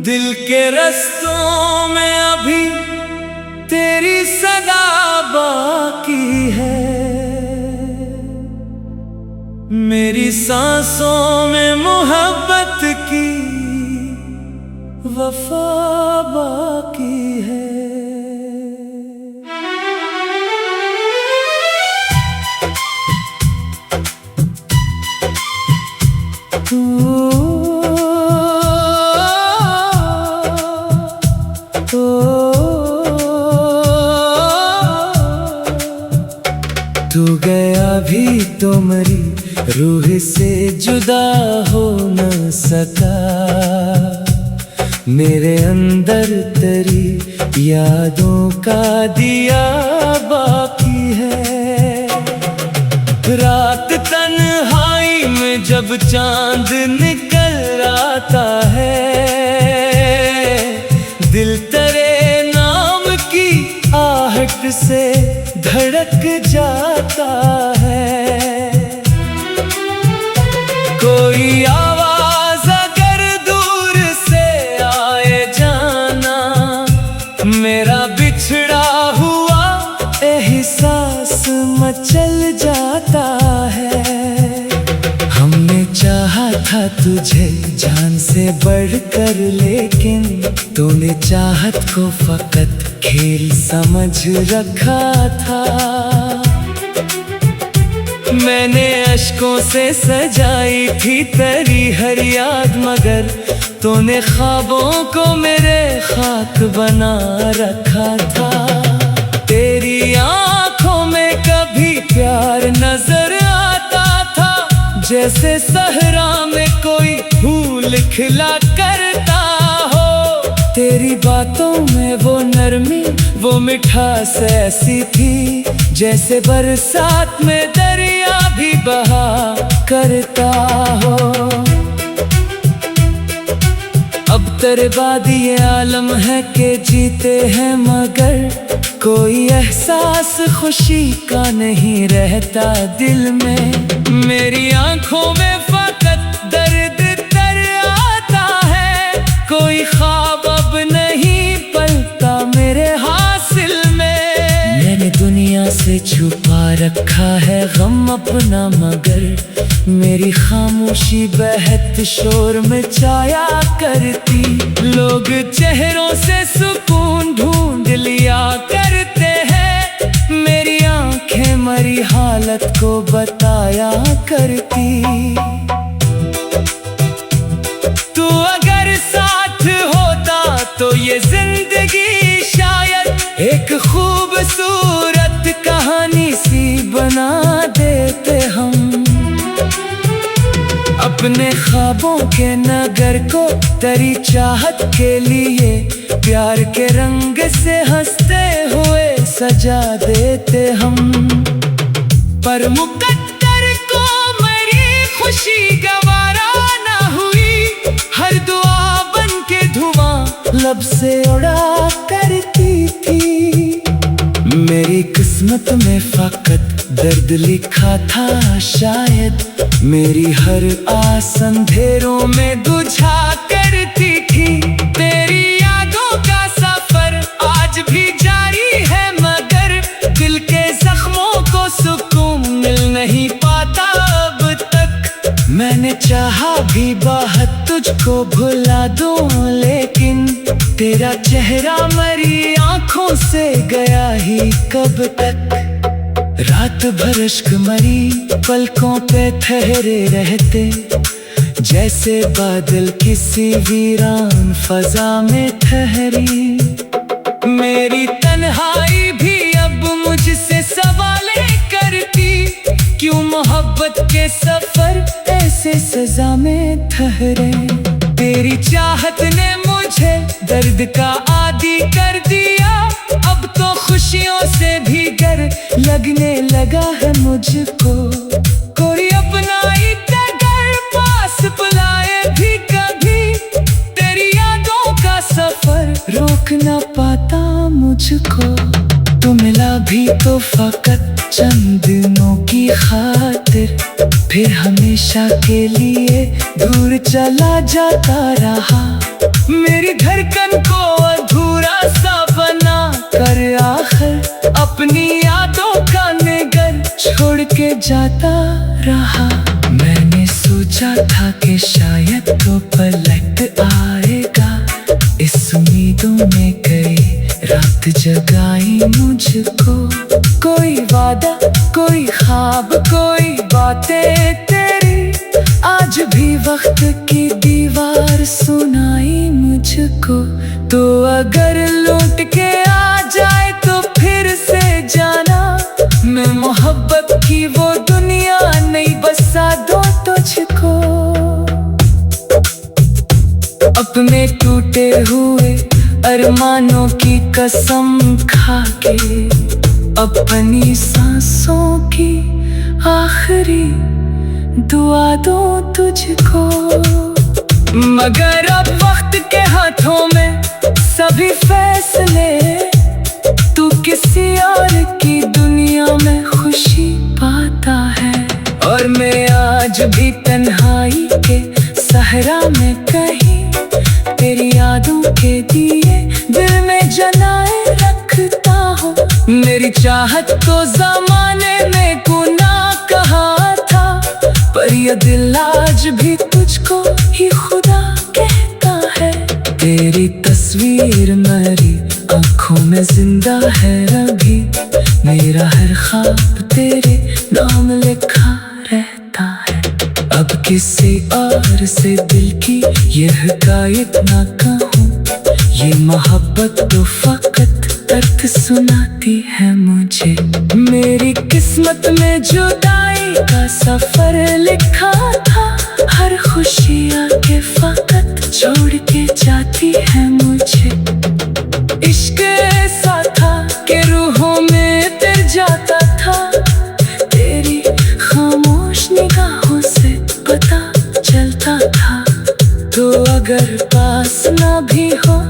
दिल के रस्तों में अभी तेरी सदा बाकी है, मेरी सांसों में मोहब्बत की वफा बाकी है। तू गया भी तो मेरी रूह से जुदा हो न सका, मेरे अंदर तेरी यादों का दिया बाकी है। रात तन्हाई में जब चांद निकल आता है, दिल तेरे नाम की आहट से धड़क जाता है। कोई आवाज अगर दूर से आए जाना, मेरा बिछड़ा हुआ एहसास मचल जाता है। हमने चाहा था तुझे जान से बढ़कर, लेकिन तूने चाहत को फकत खेल समझ रखा था। मैंने अश्कों से सजाई थी तेरी हर याद, मगर तूने ख्वाबों को मेरे खाक बना रखा था। तेरी आंखों में कभी प्यार नजर आता था, जैसे सहरा में कोई फूल खिला करता हो। तेरी बातों में वो नरमी, वो मिठास ऐसी थी, जैसे बरसात में दरिया भी बहा करता हो। अब तेरे बाद ये आलम है कि जीते हैं, मगर कोई एहसास खुशी का नहीं रहता दिल में। मेरी आंखों में फकत दर्द तर आता है, कोई ख्वाब अब नहीं पलता मेरे हासिल में। मैंने दुनिया से छुपा रखा है गम अपना, मगर मेरी खामोशी बहत शोर मचाया करती। लोग चेहरों से सुकून ढूंढ लिया करते हैं, मेरी आंखें मरी हालत को बताया करती। तू अगर साथ होता तो ये जिंदगी शायद एक खूबसूरत कहानी सी बना देते हम। अपने ख्वाबों के नगर को तेरी चाहत के लिए प्यार के रंग से हंसते हुए सजा देते हम। पर मुकद्दर को मेरी खुशी गवारा ना हुई, हर दुआ बन के धुआं लब से उड़ा करती थी। मेरी किस्मत में फकत दर्द लिखा था शायद, मेरी हर आस अंधेरों में बुझा करती थी। तेरी यादों का सफर आज भी जारी है, मगर दिल के जख्मों को सुकून मिल नहीं पाता अब तक। मैंने चाहा भी बहुत तुझको भुला दूं, लेकिन तेरा चेहरा मरी आंखों से गया ही कब तक। रात भर अश्क मरी पलकों पे ठहरे रहते, जैसे बादल किसी वीरान फजा में ठहरी। मेरी तन्हाई भी अब मुझसे सवालें करती, क्यों मोहब्बत के सफर ऐसे सजा में ठहरे। तेरी चाहत ने मुझे दर्द का आदी कर दिया, अब तो खुशियों से भी डर लगने लगा है मुझको। कोई अपना ही घर पास बुलाए भी कभी, तेरी यादों का सफर रोक ना पाता मुझको। तो मिला भी भी तो फकत चंद दिनों की खातिर, फिर हमेशा के लिए दूर चला जाता रहा। मेरी धड़कन को अधूरा सा बना कर आखिर अपनी यादों का निगर छोड़ के जाता रहा। मैंने सोचा था कि शायद तो पलट आएगा, इस उम्मीदों में कई रात जगाई मुझको। कोई वादा, कोई ख्वाब, कोई बातें तेरी, आज भी वक्त की दीवार सुनाई मुझको। तो अगर लौट के आ जाए तो फिर से जाना, मैं मोहब्बत की वो दुनिया नहीं बसा दूं तुझको। अपने टूटे हुए अरमानों की कसम खा के, अपनी सांसों की आखिरी दुआ दूं तुझको। मगर अब वक्त के हाथों में सभी फैसले, तू किसी और की दुनिया में खुशी पाता है, और मैं आज भी तन्हाई के सहरा में कहीं तेरी यादों के दिए दिल में जलाए रखता हूँ। मेरी चाहत तो ज़माने में गुनाह कहा था, पर ये दिल आज भी तुझको ही खुदा कहता है। तेरी तस्वीर मेरी आँखों में जिंदा है अभी, मेरा हर ख्वाब तेरे नाम लिखा रहता है। अब किसी और से दिल की ये हकायत ना कहूँ, ये मोहब्बत तो फकत दर्द सुनाती है मुझे। मेरी किस्मत में जुदाई का सफर लिखा था, हर खुशी आके फकत छोड़ के जाती है मुझे। इश्क ऐसा था कि रूहों में तर जाता था, तेरी खामोश निगाहों से पता चलता था। तो अगर पास ना भी हो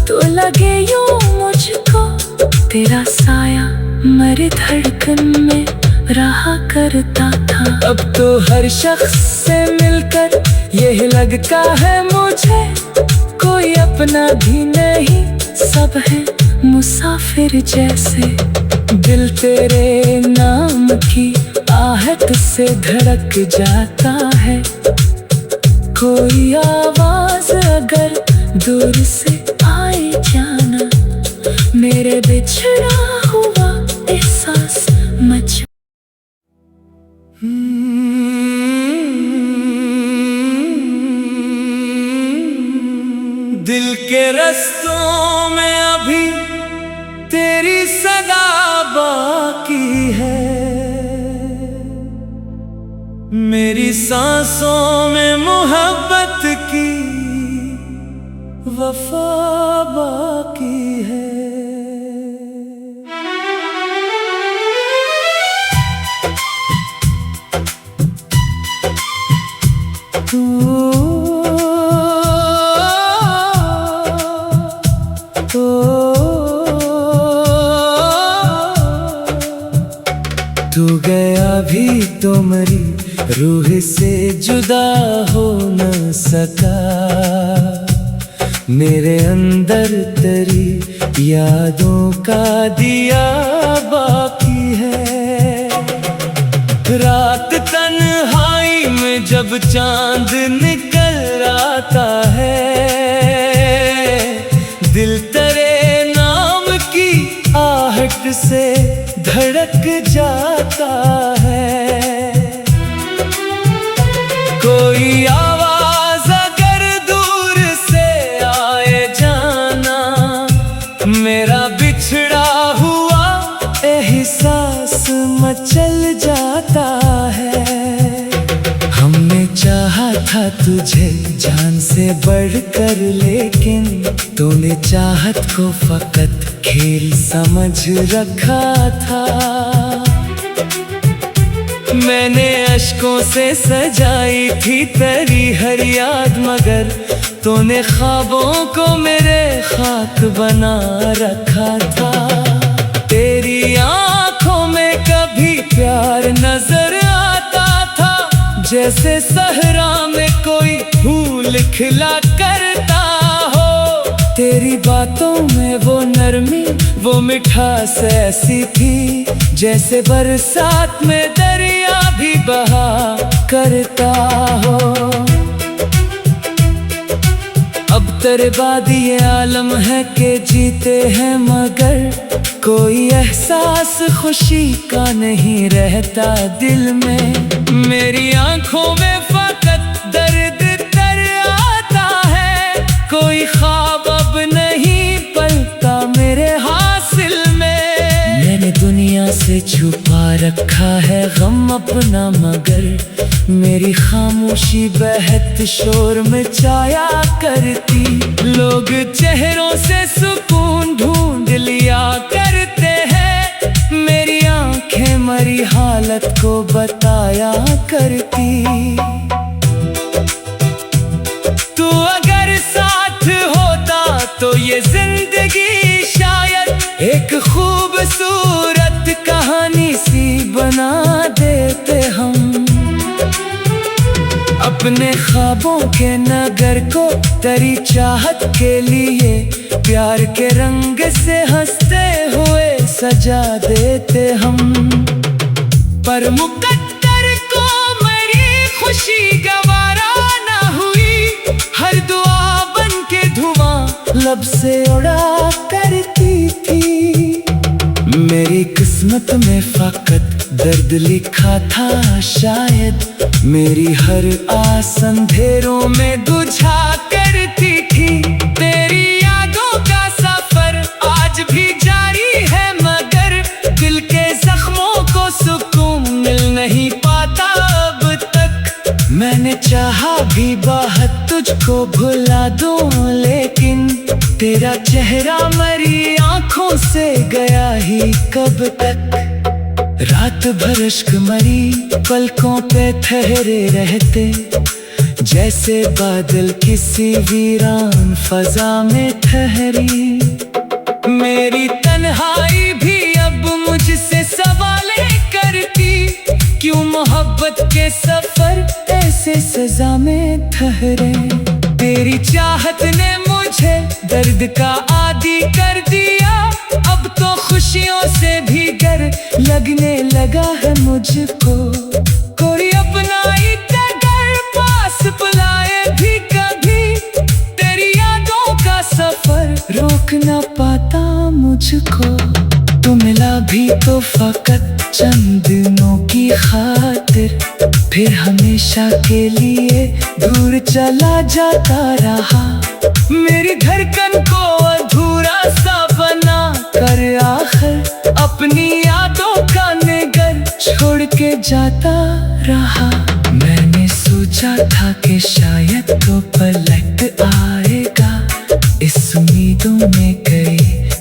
तो लगे यूं मुझको, तेरा साया मेरी धड़कन में रहा करता था। अब तो हर शख्स से मिलकर यही लगता है मुझे, कोई अपना भी नहीं, सब है मुसाफिर जैसे। दिल तेरे नाम की आहट से धड़क जाता है, कोई आवाज अगर दूर से आए जाना, मेरे बिछड़ा हुआ एहसास मच। दिल के रस्तों में अभी तेरी सदा बाकी है, मेरी सांसों में मोहब्बत की वफा बाकी है। तू गया भी तो मरी रूह से जुदा हो न सका, मेरे अंदर तेरी यादों का दिया बाकी है। रात तन्हाई में जब चांद निकल आता है, दिल तेरे नाम की आहट से धड़क जाता है। कोई आवाज अगर दूर से आए जाना, मेरा बिछड़ा हुआ एहसास मचल जाता है। हमने चाहा था तुझे जान से बढ़कर, लेकिन तूने चाहत को फकत खेल समझ रखा था। मैंने अश्कों से सजाई थी तेरी हर याद, मगर तूने ख्वाबों को मेरे खाक बना रखा था। तेरी प्यार नजर आता था जैसे सहरा में कोई फूल खिला करता हो। तेरी बातों में वो नरमी, वो मिठास ऐसी थी जैसे बरसात में दरिया भी बहा करता हो। अब तेरे बाद ये आलम है कि जीते हैं मगर कोई एहसास खुशी का नहीं रहता दिल में। मेरी आंखों में फकत दर्द तर आता है, कोई ख्वाब अब नहीं पलता मेरे हासिल में। मैंने दुनिया से छुपा रखा है गम अपना, मगर मेरी खामोशी बहत शोर मचाया करती। लोग चेहरों से सुकून ढूंढ लिया करते हैं, मेरी आंखें मरी हालत को बताया करती। तू अगर साथ होता तो ये जिंदगी शायद एक खूबसूरत कहानी सी बना देते हम। अपने ख्वाबों के नगर को तेरी चाहत के लिए प्यार के रंग से हंसते हुए सजा देते हम। पर मुकद्दर को मेरी खुशी गवारा ना हुई, हर दुआ बन के धुआं लब से उड़ा करती थी। मेरी किस्मत में फकत दर्द लिखा था शायद, मेरी हर आस अंधेरों में बुझा करती थी। तेरी यादों का सफर आज भी जारी है, मगर दिल के जख्मों को सुकून मिल नहीं पाता अब तक। मैंने चाहा भी बहुत तुझको भुला दूं, लेकिन तेरा चेहरा मरी आंखों से गया ही कब तक। रात भर इश्क मरी पलकों पे ठहरे रहते, जैसे बादल किसी वीरान फजा में ठहरी। मेरी तन्हाई भी अब मुझसे सवालें करती, क्यों मोहब्बत के सफर ऐसे सजा में ठहरे। तेरी चाहत ने मुझे दर्द का आदी कर दिया, अब तो खुशियों से भी डर लगने लगा है मुझको। कोई अपना ही घर पास बुलाए भी कभी, तेरी यादों का सफर रोक ना पाता मुझको। तो मिला भी तो फकत चंद दिनों की खातिर, फिर हमेशा के लिए दूर चला जाता रहा। मेरी धड़कन को अधूरा सा बना कर आखिर अपनी यादों का निगर छोड़ के जाता रहा। मैंने सोचा था कि शायद तो पलट आएगा, इस उम्मीदों में गई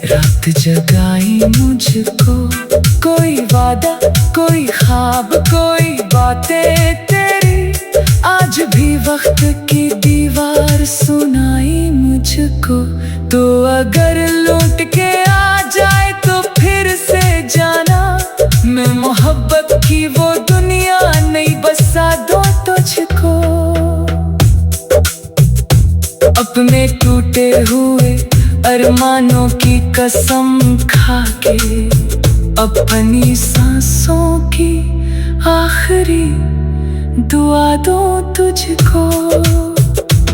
रात जगाई मुझको। कोई वादा, कोई ख्वाब, कोई बातें तेरी आज भी वक्त की दीवार सुनाई मुझको। तो अगर लौट के आ जाए तो फिर से जाना, मैं मोहब्बत की वो दुनिया नहीं बसा दो तुझको। अपने टूटे हुए अरमानों की कसम खा के, अपनी सांसों की आखिरी दुआ दो तुझको।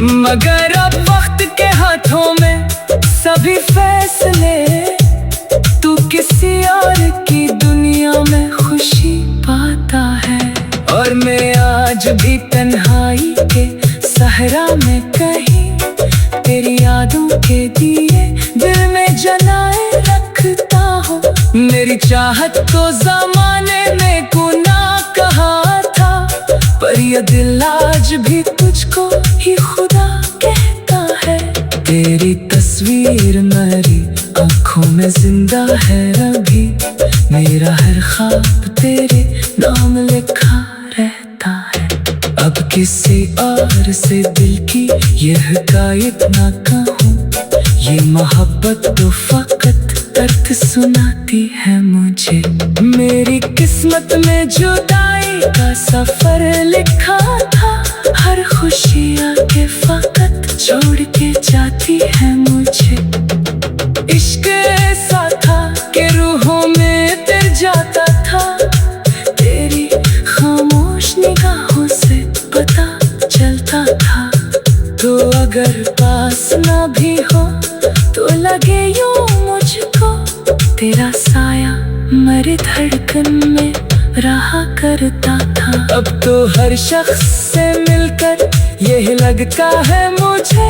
मगर अब वक्त के हाथों में सभी फैसले, तू किसी और की दुनिया में खुशी पाता है। और मैं आज भी तन्हाई के सहरा में कहीं तेरी यादों के दिए दिल में जलाए रखता हूँ। मेरी चाहत तो ज़माने में गुनाह कहा था, पर ये दिल आज भी तुझको ही खुदा कहता है। तेरी तस्वीर मेरी आँखों में जिंदा है अभी, मेरा हर ख्वाब तेरे नाम लिखा रहता है। अब किसी और से दिल की ये हिकायत ना कहूँ, ये मोहब्बत तो फकत दर्द सुनाती है मुझे। मेरी किस्मत में जुदाई का सफर लिखा था, हर खुशी आके फकत छोड़ के जाती है मुझे। इश्क ऐसा था कि रूहों में तर जाता था, तेरी खामोश निगाहों से पता चलता था। तो अगर पास ना भी हो तो लगे यूं मुझको, तेरा साया मेरी धड़कन में रहा करता था। अब तो हर शख्स से मिलकर यही लगता है मुझे,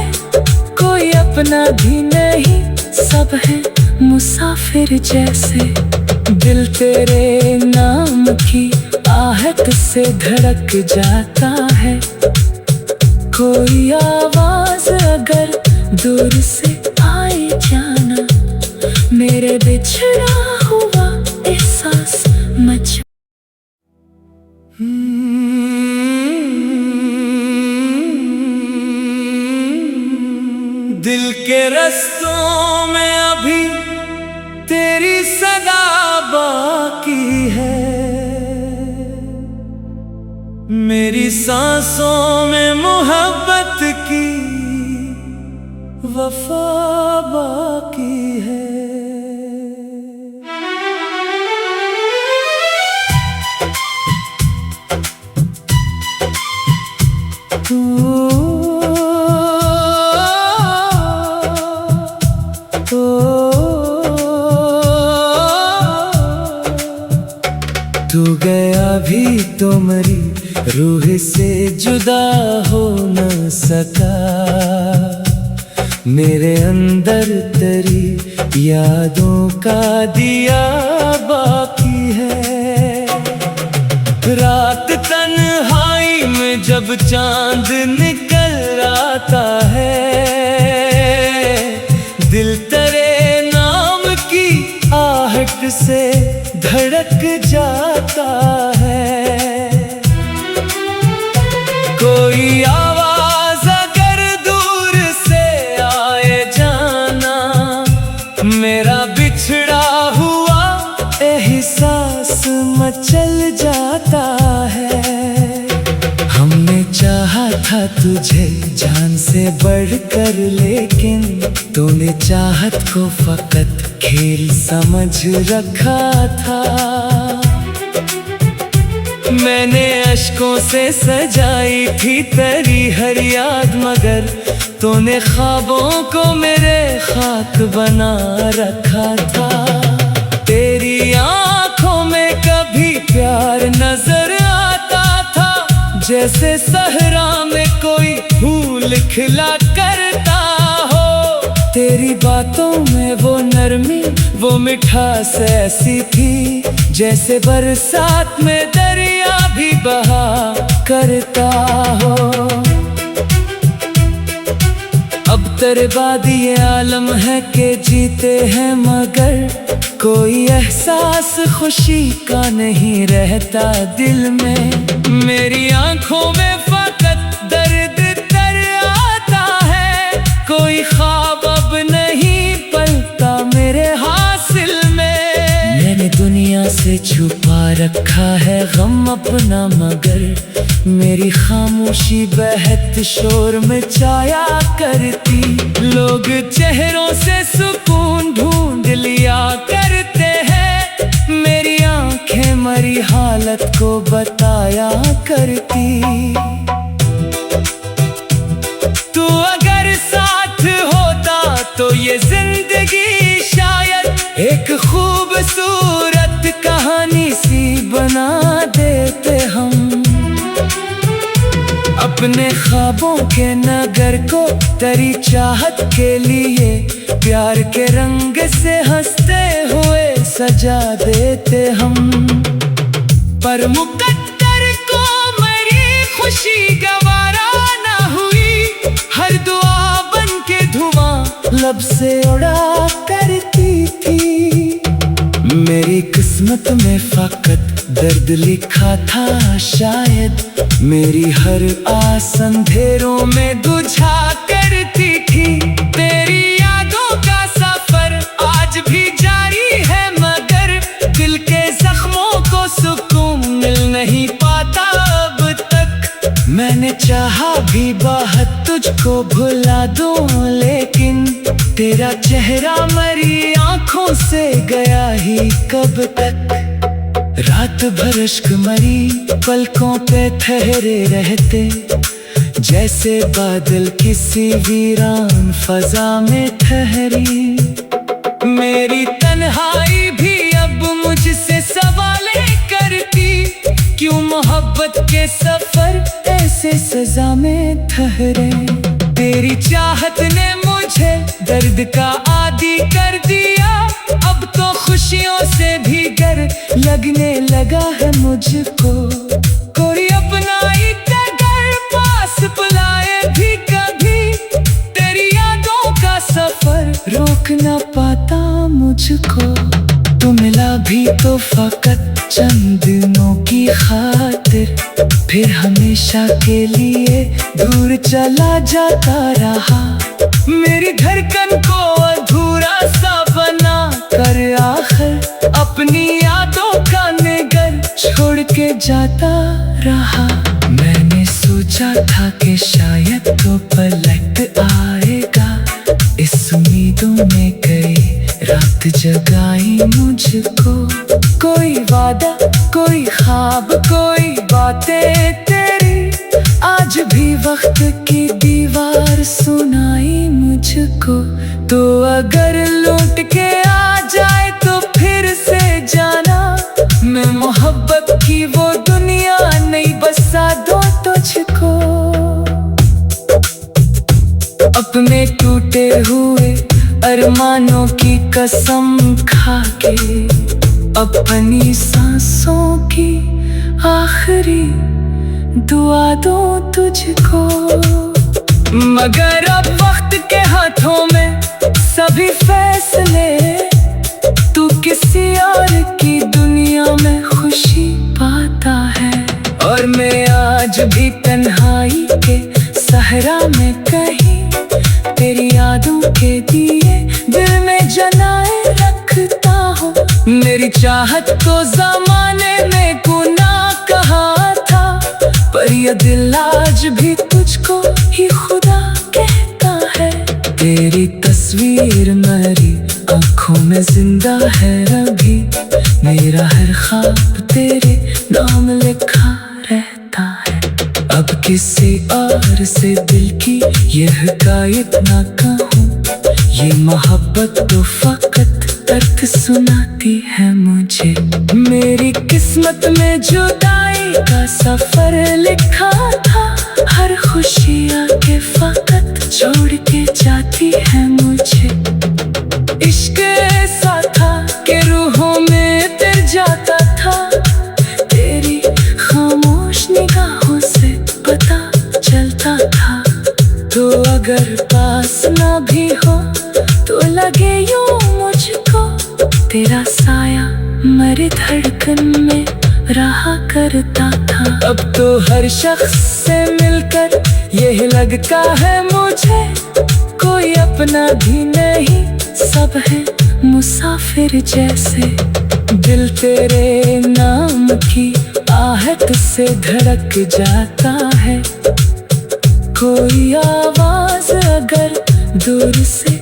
कोई अपना भी नहीं, सब है मुसाफिर जैसे। दिल तेरे नाम की आहट से धड़क जाता है, कोई आवाज अगर दूर से आए जाना, मेरे बिछड़ा हुआ एहसास मच। दिल के रस्तों में अभी तेरी सदा बाकी है, मेरी सांसों में मोहब्बत की वफा बाकी है। तू गया भी तो मरी रूह से जुदा हो न सका, मेरे अंदर तेरी यादों का दिया बाकी है। रात तन्हाई में जब चांद निकल आता है, दिल तेरे नाम की आहट से धड़क जाता है। कोई आवाज अगर दूर से आए जाना, मेरा बिछड़ा हुआ एहसास मचल जाता है। हमने चाहा था तुझे जान से बढ़कर, लेकिन तूने चाहत को फकत खेल समझ रखा था। मैंने अश्कों से सजाई थी तेरी हर याद, मगर तूने ख्वाबों को मेरे खाक बना रखा था। तेरी आंखों में कभी प्यार नजर आता था, जैसे सहरा में कोई फूल खिला करता हो। तेरी बातों में वो नरमी, वो मिठास ऐसी थी, जैसे बरसात में दरिया भी बहा करता हो। अब तेरे बाद ये आलम है कि जीते हैं, मगर कोई एहसास खुशी का नहीं रहता दिल में। मेरी आंखों में फकत दर्द तर आता है, कोई ख्वाब अब नहीं पलता मेरे हासिल में। मैंने दुनिया से छुपा रखा है गम अपना, मगर मेरी खामोशी बहत शोर मचाया करती। लोग चेहरों से सुकून ढूंढ लिया करते हैं, मेरी आंखें मरी हालत को बताया करती। तू अगर साथ होता तो ये जिंदगी शायद एक खूबसूरत कहानी सी बना देते हम। अपने ख्वाबों के नगर को तेरी चाहत के लिए प्यार के रंग से हंसते हुए सजा देते हम। पर मुकद्दर को मेरी खुशी गवारा ना हुई, हर दुआ बन के धुआं लब से उड़ा करती थी। मेरी किस्मत में फकत दर्द लिखा था शायद, मेरी हर आस अंधेरों में बुझा करती थी। तेरी यादों का सफर आज भी जारी मैंने चाहा भी बहुत तुझको भुला दूं, लेकिन तेरा चेहरा मरी आंखों से गया ही कब तक। रात भर इश्क मरी पलकों पे ठहरे रहते, जैसे बादल किसी वीरान फजा में ठहरी। मेरी तन्हाई भी अब मुझसे सवालें करती, क्यों मोहब्बत के सफर ऐसे सजा में ठहरे। तेरी चाहत ने मुझे दर्द का आदी कर दिया, अब तो खुशियों से भी डर लगने लगा है मुझको। कोई अपना ही घर पास बुलाए भी कभी, तेरी यादों का सफर रोक ना पाता मुझको। तू मिला भी तो फकत चंद दिनों की खातिर, फिर हमेशा के लिए दूर चला जाता रहा। मेरी धड़कन को अधूरा सा बना कर आखिर अपनी यादों का नगर छोड़ के जाता रहा। मैंने सोचा था कि शायद तो पलट आएगा, इस उम्मीदों में कई रात जगाई मुझको। कोई वादा, कोई ख्वाब, कोई बातें तेरी, आज भी वक्त की दीवार सुनाई मुझको। तो अगर लौट के आ जाए तो फिर से जाना, मैं मोहब्बत की वो दुनिया नहीं बसा दो तुझको। अपने टूटे हुए अरमानों की कसम खा के, अपनी सांसों की आखिरी दुआ दो तुझको। मगर अब वक्त के हाथों में सभी फैसले, तू किसी और की दुनिया में खुशी पाता है, और मैं आज भी तन्हाई के सहरा में कहीं तेरी यादों के दिए दिल में जलाए रखता हूँ। मेरी चाहत तो ज़माने में गुनाह कहा था, पर ये दिल आज भी तुझको ही खुदा कहता है। तेरी तस्वीर मेरी आँखों में जिंदा है अभी, मेरा हर ख्वाब तेरे नाम लिखा रहता है। अब किसी और से दिल की ये हकायत ना कहूँ, ये मोहब्बत तो फकत अर्थ सुनाती है मुझे। मेरी किस्मत में जुदाई का सफर लिखा था, हर खुशी आके फकत छोड़ के जाती है मुझे। इश्क ऐसा था कि रूहों में तर जाता था, तेरी खामोश निगाहों से पता चलता था। तो अगर पास ना भी हो तो लगे यूं मुझको, तेरा साया मेरी धड़कन में रहा करता था। अब तो हर शख्स से मिलकर यही लगता है मुझे, कोई अपना भी नहीं सब है मुसाफिर जैसे। दिल तेरे नाम की आहट से धड़क जाता है, कोई आवाज अगर दूर से